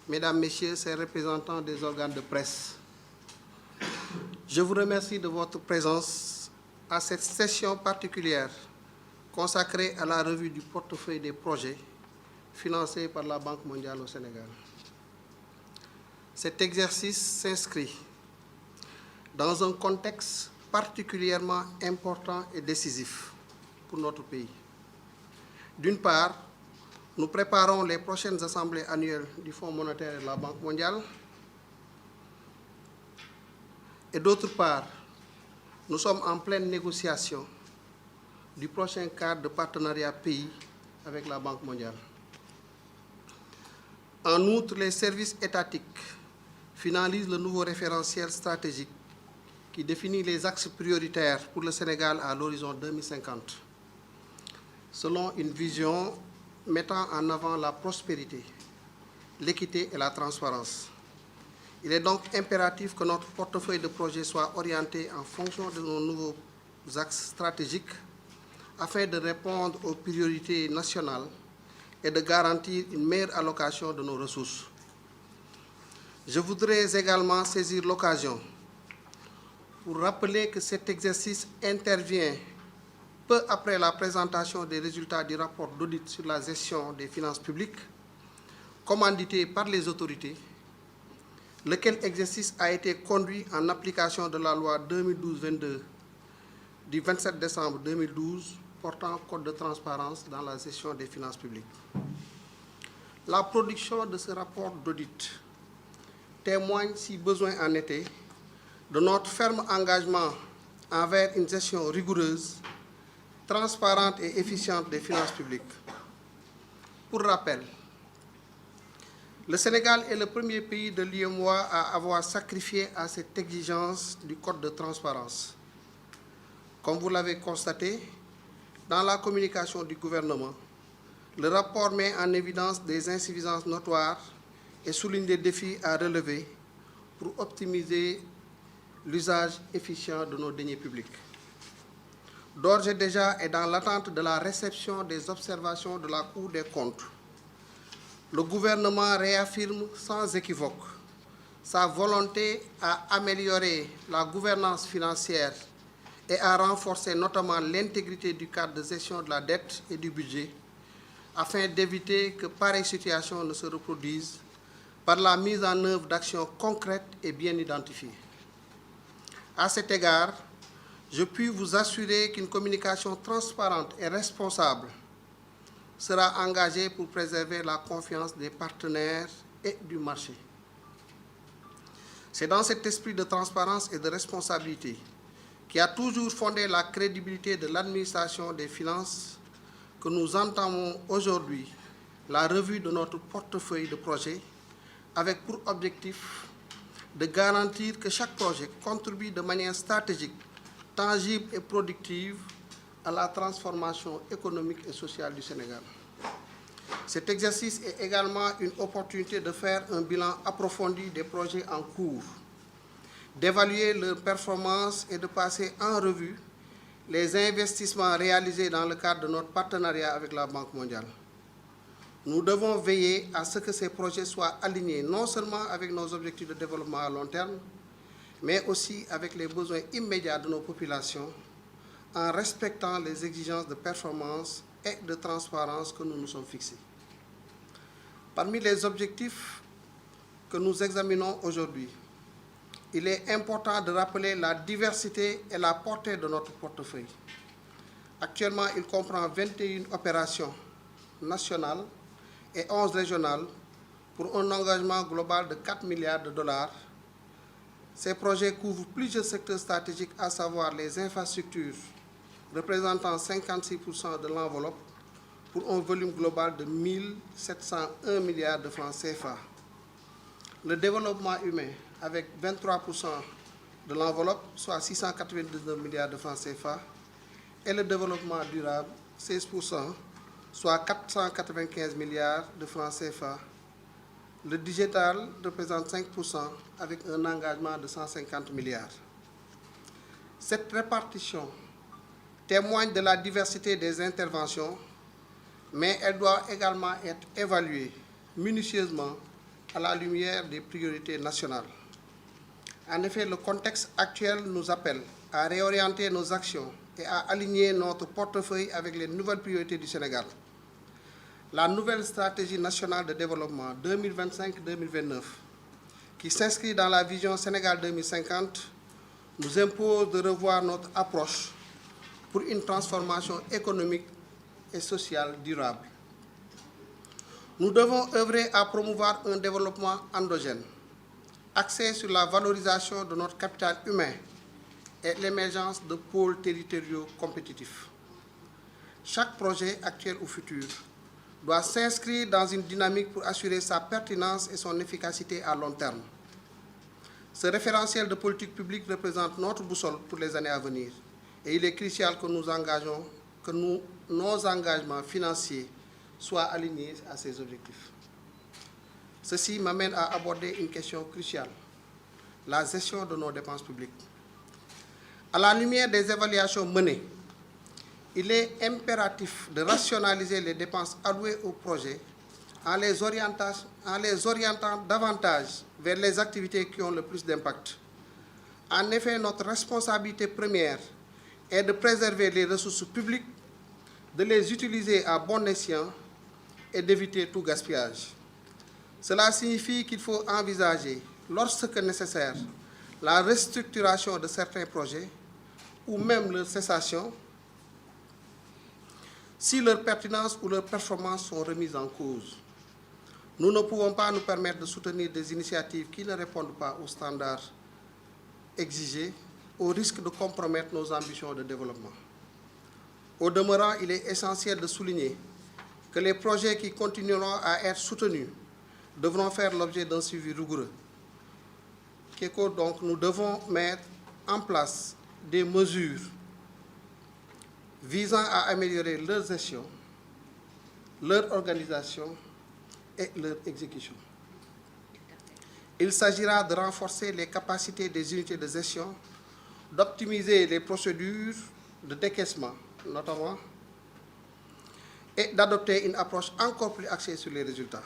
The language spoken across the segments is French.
Mesdames, Messieurs, ces représentants des organes de presse, je vous remercie de votre présence à cette session particulière consacrée à la revue du portefeuille des projets financés par la Banque mondiale au Sénégal. Cet exercice s'inscrit dans un contexte particulièrement important et décisif pour notre pays. D'une part, nous préparons les prochaines assemblées annuelles du Fonds monétaire et de la Banque mondiale. Et d'autre part, nous sommes en pleine négociation du prochain cadre de partenariat pays avec la Banque mondiale. En outre, les services étatiques finalisent le nouveau référentiel stratégique qui définit les axes prioritaires pour le Sénégal à l'horizon 2050, selon une vision mettant en avant la prospérité, l'équité et la transparence. Il est donc impératif que notre portefeuille de projets soit orienté en fonction de nos nouveaux axes stratégiques afin de répondre aux priorités nationales et de garantir une meilleure allocation de nos ressources. Je voudrais également saisir l'occasion pour rappeler que cet exercice intervient peu après la présentation des résultats du rapport d'audit sur la gestion des finances publiques, commandité par les autorités, lequel exercice a été conduit en application de la loi 2012-22 du 27 décembre 2012 portant code de transparence dans la gestion des finances publiques. La production de ce rapport d'audit témoigne, si besoin en était, de notre ferme engagement envers une gestion rigoureuse, transparente et efficiente des finances publiques. Pour rappel, le Sénégal est le premier pays de l'UEMOA à avoir sacrifié à cette exigence du code de transparence. Comme vous l'avez constaté, dans la communication du gouvernement, le rapport met en évidence des insuffisances notoires et souligne des défis à relever pour optimiser l'usage efficient de nos deniers publics. D'ores et déjà, et dans l'attente de la réception des observations de la Cour des comptes, le gouvernement réaffirme sans équivoque sa volonté à améliorer la gouvernance financière et à renforcer notamment l'intégrité du cadre de gestion de la dette et du budget, afin d'éviter que pareille situation ne se reproduise par la mise en œuvre d'actions concrètes et bien identifiées. À cet égard, je puis vous assurer qu'une communication transparente et responsable sera engagée pour préserver la confiance des partenaires et du marché. C'est dans cet esprit de transparence et de responsabilité qui a toujours fondé la crédibilité de l'administration des finances que nous entamons aujourd'hui la revue de notre portefeuille de projets avec pour objectif de garantir que chaque projet contribue de manière stratégique, tangible et productive à la transformation économique et sociale du Sénégal. Cet exercice est également une opportunité de faire un bilan approfondi des projets en cours, d'évaluer leurs performances et de passer en revue les investissements réalisés dans le cadre de notre partenariat avec la Banque mondiale. Nous devons veiller à ce que ces projets soient alignés non seulement avec nos objectifs de développement à long terme, mais aussi avec les besoins immédiats de nos populations, en respectant les exigences de performance et de transparence que nous nous sommes fixés. Parmi les objectifs que nous examinons aujourd'hui, il est important de rappeler la diversité et la portée de notre portefeuille. Actuellement, il comprend 21 opérations nationales et 11 régionales pour un engagement global de 4 milliards de dollars. Ces projets couvrent plusieurs secteurs stratégiques, à savoir les infrastructures, représentant 56% de l'enveloppe, pour un volume global de 1 701 milliards de francs CFA. Le développement humain, avec 23% de l'enveloppe, soit 699 milliards de francs CFA, et le développement durable, 16%, soit 495 milliards de francs CFA. Le digital représente 5% avec un engagement de 150 milliards. Cette répartition témoigne de la diversité des interventions, mais elle doit également être évaluée minutieusement à la lumière des priorités nationales. En effet, le contexte actuel nous appelle à réorienter nos actions et à aligner notre portefeuille avec les nouvelles priorités du Sénégal. La nouvelle stratégie nationale de développement 2025-2029, qui s'inscrit dans la vision Sénégal 2050, nous impose de revoir notre approche pour une transformation économique et sociale durable. Nous devons œuvrer à promouvoir un développement endogène, axé sur la valorisation de notre capital humain et l'émergence de pôles territoriaux compétitifs. Chaque projet, actuel ou futur, doit s'inscrire dans une dynamique pour assurer sa pertinence et son efficacité à long terme. Ce référentiel de politique publique représente notre boussole pour les années à venir et il est crucial que nos engagements financiers soient alignés à ces objectifs. Ceci m'amène à aborder une question cruciale, la gestion de nos dépenses publiques. À la lumière des évaluations menées, il est impératif de rationaliser les dépenses allouées au projet en les orientant davantage vers les activités qui ont le plus d'impact. En effet, notre responsabilité première est de préserver les ressources publiques, de les utiliser à bon escient et d'éviter tout gaspillage. Cela signifie qu'il faut envisager, lorsque nécessaire, la restructuration de certains projets ou même leur cessation si leur pertinence ou leur performance sont remises en cause. Nous ne pouvons pas nous permettre de soutenir des initiatives qui ne répondent pas aux standards exigés, au risque de compromettre nos ambitions de développement. Au demeurant, il est essentiel de souligner que les projets qui continueront à être soutenus devront faire l'objet d'un suivi rigoureux. Donc, nous devons mettre en place des mesures visant à améliorer leur gestion, leur organisation et leur exécution. Il s'agira de renforcer les capacités des unités de gestion, d'optimiser les procédures de décaissement, notamment, et d'adopter une approche encore plus axée sur les résultats.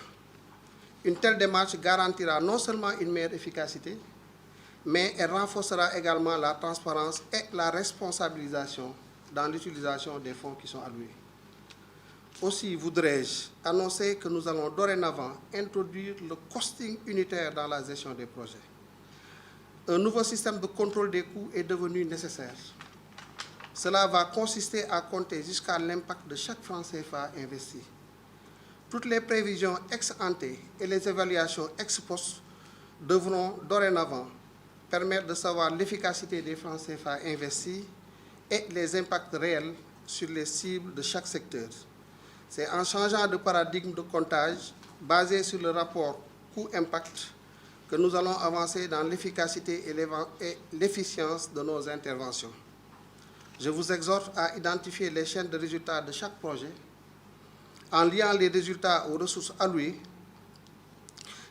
Une telle démarche garantira non seulement une meilleure efficacité, mais elle renforcera également la transparence et la responsabilisation dans l'utilisation des fonds qui sont alloués. Aussi voudrais-je annoncer que nous allons dorénavant introduire le costing unitaire dans la gestion des projets. Un nouveau système de contrôle des coûts est devenu nécessaire. Cela va consister à compter jusqu'à l'impact de chaque franc CFA investi. Toutes les prévisions ex ante et les évaluations ex post devront dorénavant permettre de savoir l'efficacité des francs CFA investis et les impacts réels sur les cibles de chaque secteur. C'est en changeant de paradigme de comptage basé sur le rapport coût-impact que nous allons avancer dans l'efficacité et l'efficience de nos interventions. Je vous exhorte à identifier les chaînes de résultats de chaque projet en liant les résultats aux ressources allouées.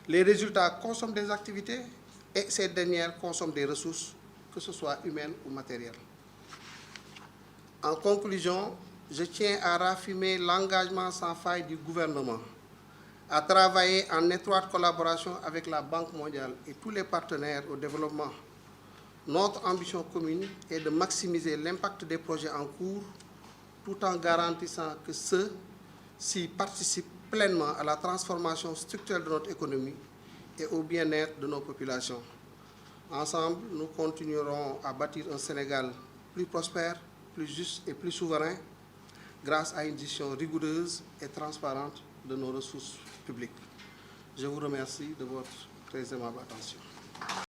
Les résultats consomment des activités et ces dernières consomment des ressources, que ce soit humaines ou matérielles. En conclusion, je tiens à raffirmer l'engagement sans faille du gouvernement à travailler en étroite collaboration avec la Banque mondiale et tous les partenaires au développement. Notre ambition commune est de maximiser l'impact des projets en cours tout en garantissant que ceux-ci participent pleinement à la transformation structurelle de notre économie et au bien-être de nos populations. Ensemble, nous continuerons à bâtir un Sénégal plus prospère, plus juste et plus souverain grâce à une gestion rigoureuse et transparente de nos ressources publiques. Je vous remercie de votre très aimable attention.